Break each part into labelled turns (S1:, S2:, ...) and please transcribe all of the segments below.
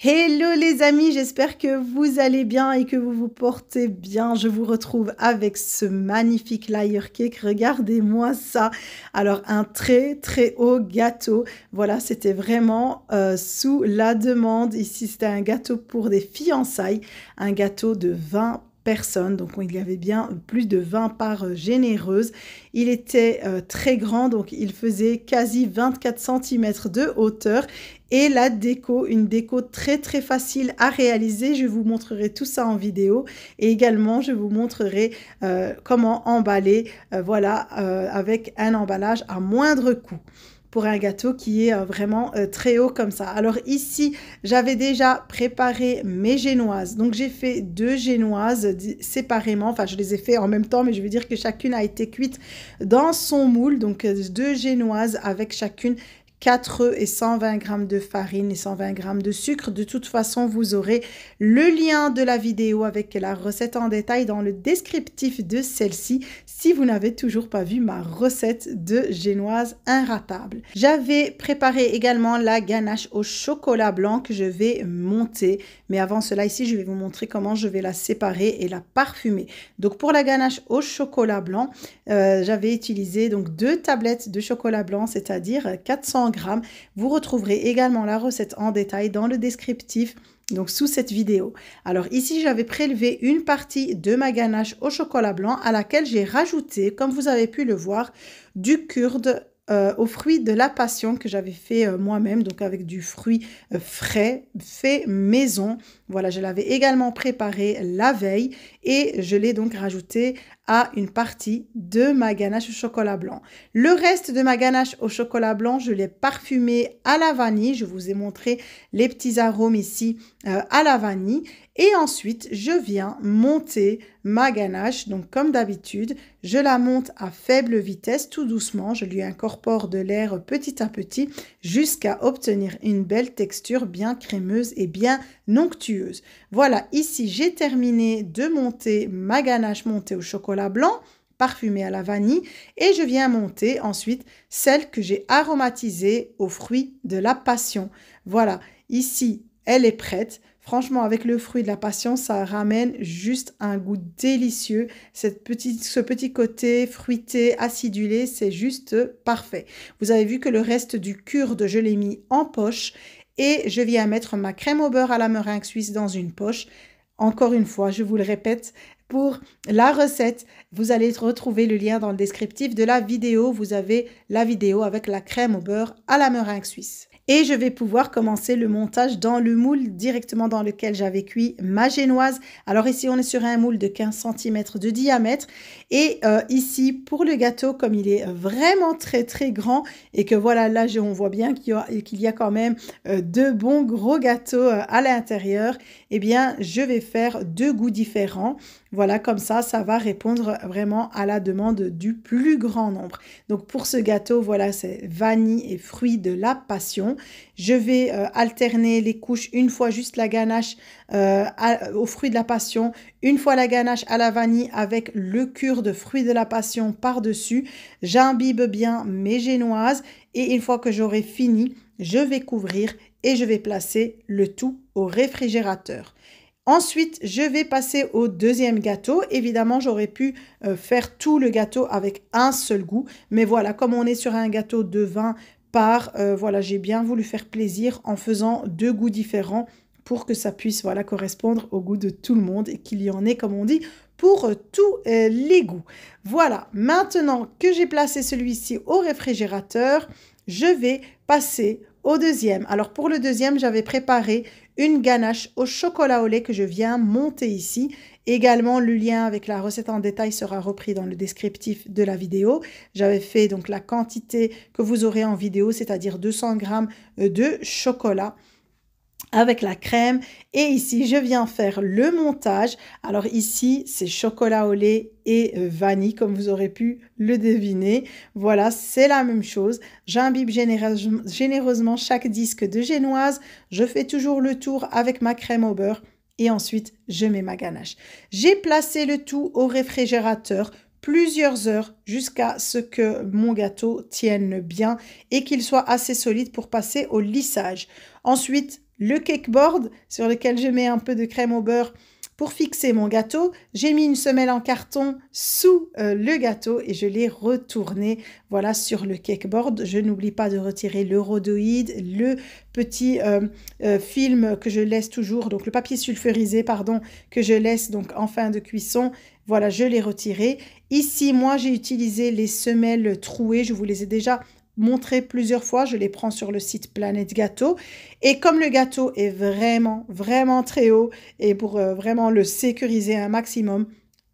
S1: Hello les amis, j'espère que vous allez bien et que vous vous portez bien. Je vous retrouve avec ce magnifique layer cake. Regardez-moi ça. Alors un très haut gâteau. Voilà, c'était vraiment sous la demande. Ici, c'était un gâteau pour des fiançailles, un gâteau de 20 personnes, donc il y avait bien plus de 20 parts généreuses. Il était très grand, donc il faisait quasi 24 cm de hauteur. Et la déco, une déco très facile à réaliser. Je vous montrerai tout ça en vidéo. Et également, je vous montrerai comment emballer, avec un emballage à moindre coût pour un gâteau qui est vraiment très haut comme ça. Alors ici, j'avais déjà préparé mes génoises. Donc j'ai fait 2 génoises séparément. Enfin, je les ai fait en même temps, mais je veux dire que chacune a été cuite dans son moule. Donc 2 génoises avec chacune 4 œufs et 120 g de farine et 120 g de sucre. De toute façon, vous aurez le lien de la vidéo avec la recette en détail dans le descriptif de celle-ci si vous n'avez toujours pas vu ma recette de génoise inratable. J'avais préparé également la ganache au chocolat blanc que je vais monter. Mais avant cela, ici, je vais vous montrer comment je vais la séparer et la parfumer. Donc, pour la ganache au chocolat blanc, j'avais utilisé donc 2 tablettes de chocolat blanc, c'est-à-dire 400 g. Vous retrouverez également la recette en détail dans le descriptif, donc sous cette vidéo. Alors ici, j'avais prélevé une partie de ma ganache au chocolat blanc à laquelle j'ai rajouté, comme vous avez pu le voir, du kurde aux fruits de la passion que j'avais fait moi-même, donc avec du fruit frais, fait maison. Voilà, je l'avais également préparé la veille et je l'ai donc rajouté à une partie de ma ganache au chocolat blanc. Le reste de ma ganache au chocolat blanc, je l'ai parfumé à la vanille. Je vous ai montré les petits arômes ici à la vanille. Et ensuite, je viens monter ma ganache. Donc, comme d'habitude, je la monte à faible vitesse, tout doucement. Je lui incorpore de l'air petit à petit jusqu'à obtenir une belle texture bien crémeuse et bien onctueuse. Voilà, ici, j'ai terminé de monter ma ganache montée au chocolat blanc, parfumée à la vanille, et je viens monter ensuite celle que j'ai aromatisée aux fruits de la passion. Voilà, ici, elle est prête. Franchement, avec le fruit de la passion, ça ramène juste un goût délicieux. Ce petit côté fruité, acidulé, c'est juste parfait. Vous avez vu que le reste du kurde, je l'ai mis en poche et je viens mettre ma crème au beurre à la meringue suisse dans une poche. Encore une fois, je vous le répète, pour la recette, vous allez retrouver le lien dans le descriptif de la vidéo. Vous avez la vidéo avec la crème au beurre à la meringue suisse. Et je vais pouvoir commencer le montage dans le moule directement dans lequel j'avais cuit ma génoise. Alors ici, on est sur un moule de 15 cm de diamètre. Et ici, pour le gâteau, comme il est vraiment très grand et que voilà, là, on voit bien qu'il y a quand même 2 bons gros gâteaux à l'intérieur, eh bien, je vais faire 2 goûts différents. Voilà, comme ça va répondre vraiment à la demande du plus grand nombre. Donc, pour ce gâteau, voilà, c'est vanille et fruits de la passion. Je vais alterner les couches, une fois juste la ganache aux fruits de la passion, une fois la ganache à la vanille avec le kurde de fruits de la passion par-dessus. J'imbibe bien mes génoises et une fois que j'aurai fini, je vais couvrir et je vais placer le tout au réfrigérateur. Ensuite, je vais passer au deuxième gâteau. Évidemment, j'aurais pu faire tout le gâteau avec un seul goût. Mais voilà, comme on est sur un gâteau de 20 parts, voilà, j'ai bien voulu faire plaisir en faisant 2 goûts différents pour que ça puisse voilà, correspondre au goût de tout le monde et qu'il y en ait, comme on dit, pour tous les goûts. Voilà, maintenant que j'ai placé celui-ci au réfrigérateur, je vais passer au deuxième. Alors pour le deuxième, j'avais préparé une ganache au chocolat au lait que je viens monter ici. Également, le lien avec la recette en détail sera repris dans le descriptif de la vidéo. J'avais fait donc la quantité que vous aurez en vidéo, c'est-à-dire 200 g de chocolat avec la crème. Et ici, je viens faire le montage. Alors ici, c'est chocolat au lait et vanille, comme vous aurez pu le deviner. Voilà, c'est la même chose. J'imbibe généreusement chaque disque de génoise. Je fais toujours le tour avec ma crème au beurre. Et ensuite, je mets ma ganache. J'ai placé le tout au réfrigérateur plusieurs heures jusqu'à ce que mon gâteau tienne bien et qu'il soit assez solide pour passer au lissage. Ensuite, le cake board sur lequel je mets un peu de crème au beurre pour fixer mon gâteau. J'ai mis une semelle en carton sous le gâteau et je l'ai retourné, voilà, sur le cake board. Je n'oublie pas de retirer le rhodoïde, le petit film que je laisse toujours, donc le papier sulfurisé, pardon, que je laisse donc en fin de cuisson. Voilà, je l'ai retiré. Ici, moi, j'ai utilisé les semelles trouées. Je vous les ai déjà montré plusieurs fois, je les prends sur le site Planète Gâteau et comme le gâteau est vraiment très haut et pour vraiment le sécuriser un maximum,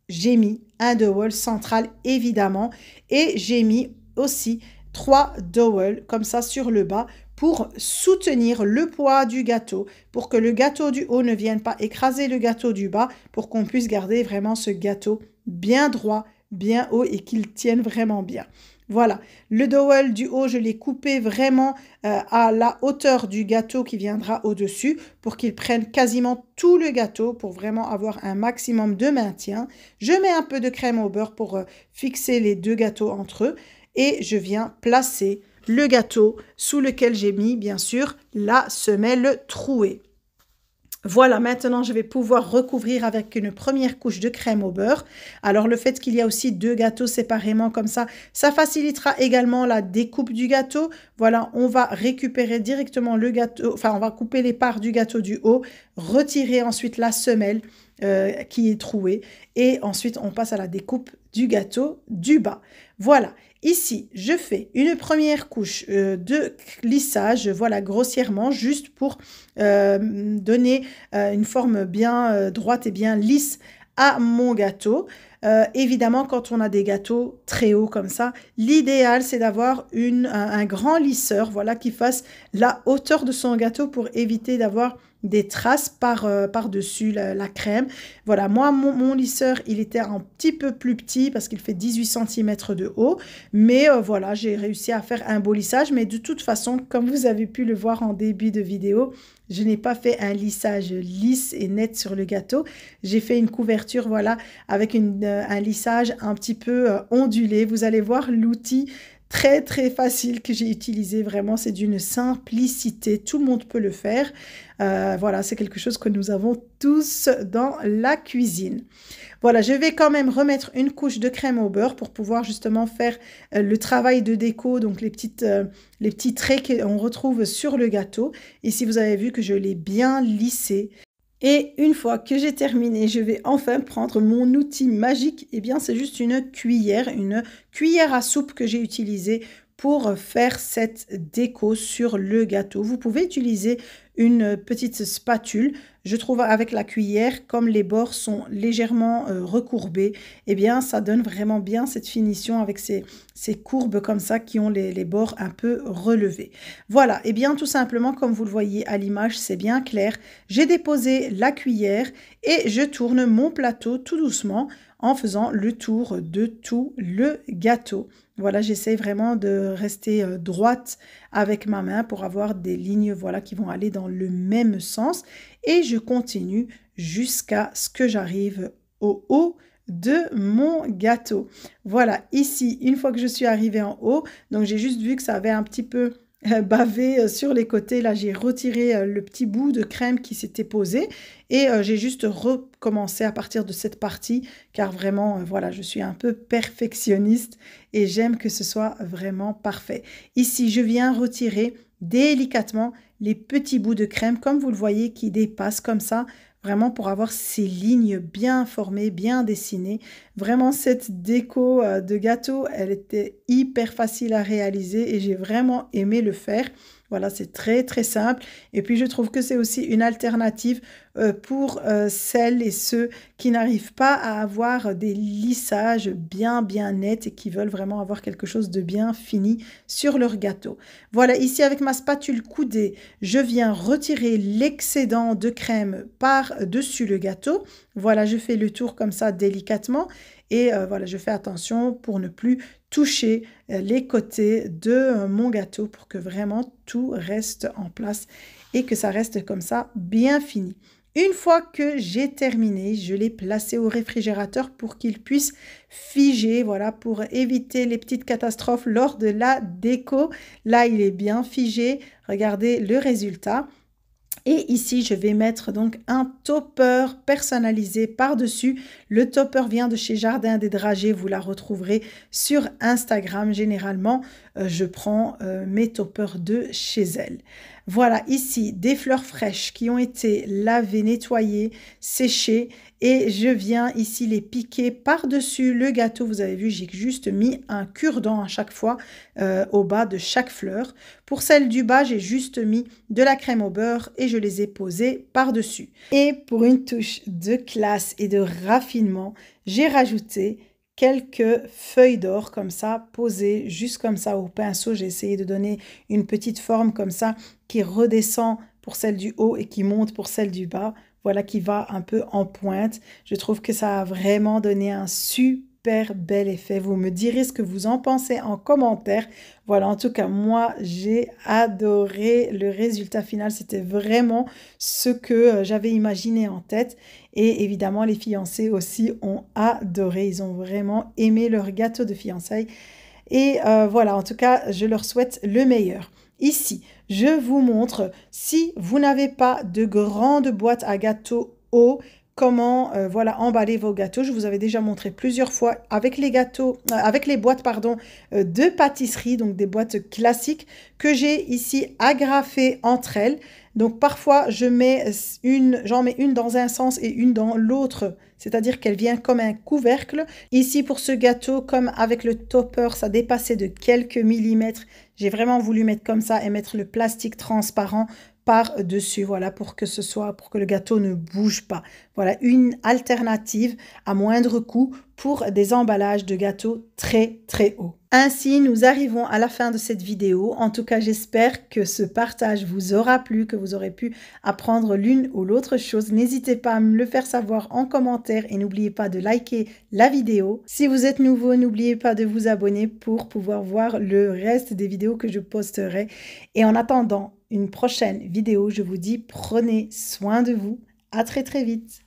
S1: j'ai mis un dowel central évidemment et j'ai mis aussi 3 dowels comme ça sur le bas pour soutenir le poids du gâteau, pour que le gâteau du haut ne vienne pas écraser le gâteau du bas, pour qu'on puisse garder vraiment ce gâteau bien droit, bien haut et qu'il tienne vraiment bien. Voilà, le dowel du haut, je l'ai coupé vraiment à la hauteur du gâteau qui viendra au-dessus pour qu'il prenne quasiment tout le gâteau pour vraiment avoir un maximum de maintien. Je mets un peu de crème au beurre pour fixer les deux gâteaux entre eux et je viens placer le gâteau sous lequel j'ai mis bien sûr la semelle trouée. Voilà, maintenant je vais pouvoir recouvrir avec une première couche de crème au beurre. Alors le fait qu'il y a aussi deux gâteaux séparément comme ça facilitera également la découpe du gâteau. Voilà, on va récupérer directement le gâteau, enfin on va couper les parts du gâteau du haut, retirer ensuite la semelle qui est trouée et ensuite on passe à la découpe du gâteau du bas. Voilà. Ici, je fais une première couche de lissage, voilà, grossièrement, juste pour donner une forme bien droite et bien lisse à mon gâteau. Évidemment, quand on a des gâteaux très hauts comme ça, l'idéal, c'est d'avoir un grand lisseur, voilà, qui fasse la hauteur de son gâteau pour éviter d'avoir des traces par-dessus la crème. Voilà, moi, mon lisseur, il était un petit peu plus petit parce qu'il fait 18 cm de haut. Mais voilà, j'ai réussi à faire un beau lissage. Mais de toute façon, comme vous avez pu le voir en début de vidéo, je n'ai pas fait un lissage lisse et net sur le gâteau. J'ai fait une couverture, voilà, avec un lissage un petit peu ondulé. Vous allez voir l'outil très facile que j'ai utilisé, vraiment c'est d'une simplicité, tout le monde peut le faire. Voilà, c'est quelque chose que nous avons tous dans la cuisine. Voilà, je vais quand même remettre une couche de crème au beurre pour pouvoir justement faire le travail de déco, donc les petits traits qu'on retrouve sur le gâteau. Ici, vous avez vu que je l'ai bien lissé. Et une fois que j'ai terminé, je vais enfin prendre mon outil magique. Eh bien, c'est juste une cuillère à soupe que j'ai utilisée pour faire cette déco sur le gâteau. Vous pouvez utiliser une petite spatule. Je trouve avec la cuillère, comme les bords sont légèrement recourbés, eh bien, ça donne vraiment bien cette finition avec ces courbes comme ça qui ont les bords un peu relevés. Voilà, eh bien, tout simplement, comme vous le voyez à l'image, c'est bien clair. J'ai déposé la cuillère et je tourne mon plateau tout doucement en faisant le tour de tout le gâteau. Voilà, j'essaie vraiment de rester droite avec ma main pour avoir des lignes, voilà, qui vont aller dans le même sens. Et je continue jusqu'à ce que j'arrive au haut de mon gâteau. Voilà, ici, une fois que je suis arrivée en haut, donc j'ai juste vu que ça avait un petit peu bavé sur les côtés. Là, j'ai retiré le petit bout de crème qui s'était posé et j'ai juste recommencé à partir de cette partie car vraiment, voilà, je suis un peu perfectionniste et j'aime que ce soit vraiment parfait. Ici, je viens retirer délicatement les petits bouts de crème, comme vous le voyez, qui dépassent comme ça, vraiment pour avoir ces lignes bien formées, bien dessinées. Vraiment, cette déco de gâteau, elle était hyper facile à réaliser et j'ai vraiment aimé le faire. Voilà, c'est très simple. Et puis, je trouve que c'est aussi une alternative pour celles et ceux qui n'arrivent pas à avoir des lissages bien nets et qui veulent vraiment avoir quelque chose de bien fini sur leur gâteau. Voilà, ici, avec ma spatule coudée, je viens retirer l'excédent de crème par-dessus le gâteau. Voilà, je fais le tour comme ça délicatement. Et voilà, je fais attention pour ne plus toucher les côtés de mon gâteau pour que vraiment tout reste en place et que ça reste comme ça bien fini. Une fois que j'ai terminé, je l'ai placé au réfrigérateur pour qu'il puisse figer, voilà, pour éviter les petites catastrophes lors de la déco. Là, il est bien figé. Regardez le résultat. Et ici, je vais mettre donc un topper personnalisé par-dessus. Le topper vient de chez Jardin des Dragées. Vous la retrouverez sur Instagram. Généralement, je prends mes toppers de chez elle. Voilà, ici, des fleurs fraîches qui ont été lavées, nettoyées, séchées. Et je viens ici les piquer par-dessus le gâteau. Vous avez vu, j'ai juste mis un cure-dent à chaque fois au bas de chaque fleur. Pour celle du bas, j'ai juste mis de la crème au beurre et je les ai posées par-dessus. Et pour une touche de classe et de raffinement, j'ai rajouté quelques feuilles d'or comme ça, posées juste comme ça au pinceau. J'ai essayé de donner une petite forme comme ça qui redescend pour celle du haut et qui monte pour celle du bas. Voilà, qui va un peu en pointe. Je trouve que ça a vraiment donné un super bel effet. Vous me direz ce que vous en pensez en commentaire. Voilà, en tout cas, moi, j'ai adoré le résultat final. C'était vraiment ce que j'avais imaginé en tête. Et évidemment, les fiancés aussi ont adoré. Ils ont vraiment aimé leur gâteau de fiançailles. Et voilà, en tout cas, je leur souhaite le meilleur. Ici, je vous montre, si vous n'avez pas de grande boîte à gâteaux haut, comment voilà, emballer vos gâteaux. Je vous avais déjà montré plusieurs fois avec les gâteaux, avec les boîtes pardon, de pâtisserie, donc des boîtes classiques que j'ai ici agrafées entre elles. Donc parfois, j'en mets une dans un sens et une dans l'autre, c'est-à-dire qu'elle vient comme un couvercle. Ici, pour ce gâteau, comme avec le topper, ça dépassait de quelques millimètres. J'ai vraiment voulu mettre comme ça et mettre le plastique transparent par-dessus, voilà, pour que le gâteau ne bouge pas. Voilà, une alternative à moindre coût pour des emballages de gâteaux très, très hauts. Ainsi, nous arrivons à la fin de cette vidéo. En tout cas, j'espère que ce partage vous aura plu, que vous aurez pu apprendre l'une ou l'autre chose. N'hésitez pas à me le faire savoir en commentaire et n'oubliez pas de liker la vidéo. Si vous êtes nouveau, n'oubliez pas de vous abonner pour pouvoir voir le reste des vidéos que je posterai. Et en attendant une prochaine vidéo, je vous dis prenez soin de vous. À très très vite.